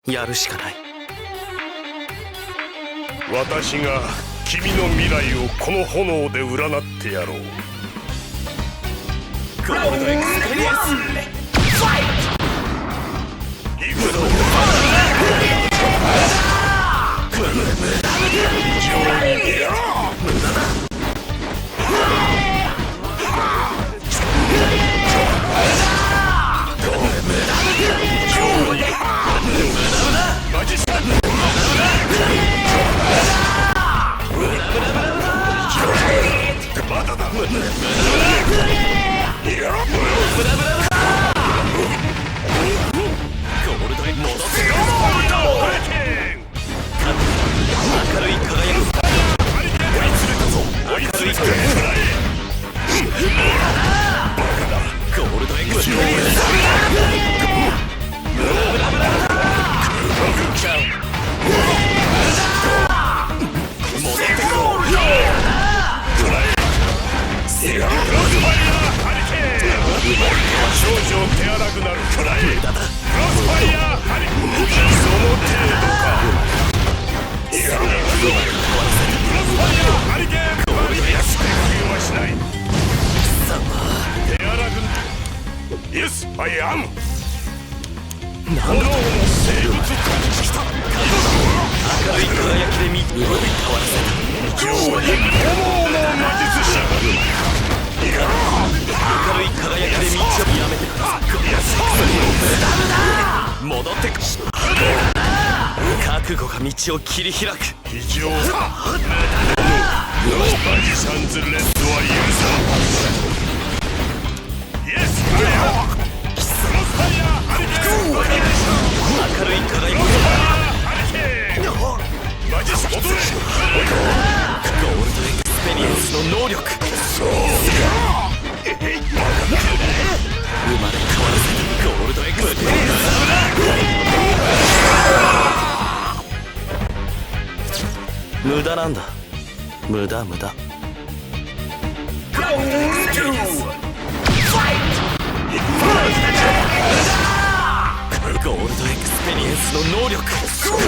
やるしかない。私が君の未来をこの炎で占ってやろう。ゴールドエクスペリエンス行くぞ。覚悟が道を切り開く。非常マジシャンズレッドは許さん。イエスクロスファイヤーハリケーン。明るい輝きハリケーンマジシャン踊れ。ゴールドエクスペリエンスの能力。生まれ変わらせゴールドエクスペリエンス。無駄なんだ。無駄無駄。ゴールドエクスペリエンスの能力。そこだ。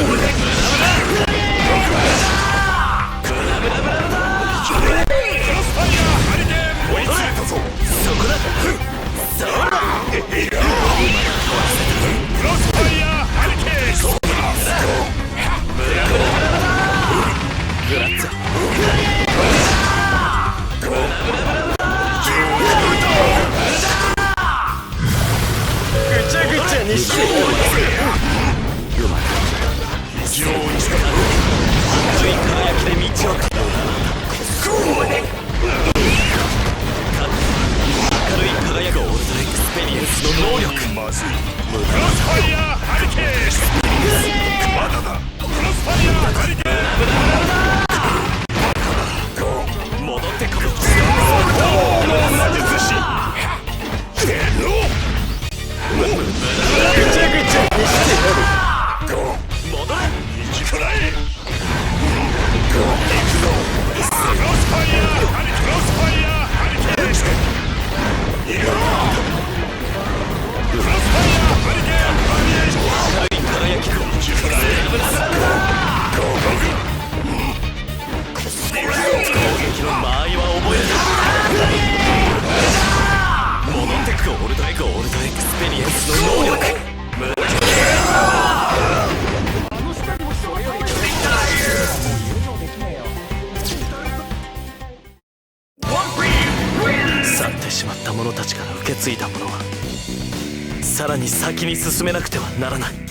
そうだ。クロスファイヤーハリケーン。グラッツァ。ぐちゃぐちゃにして。うまい。非常に明るい輝きで道を。明るい輝くゴールドエクスペリエンスの能力。まずい。クロスファイヤーハリケーン。まだだ。クロスファイヤーハリケーン。戻ってこい。魔術師。ぐちゃぐちゃにしてやる。戻れ。生きくらえ。行くぞ。クロスファイヤーハリケーン。クロスファイヤーハリケーン。クロスファイヤーハリケーン。バリエーション。明るい輝き。生きくらえ。攻撃の間合いは覚えた。戻ってゴールドエクスペリエンスの能力。去ってしまった者たちから受け継いだものはさらに先に進めなくてはならない。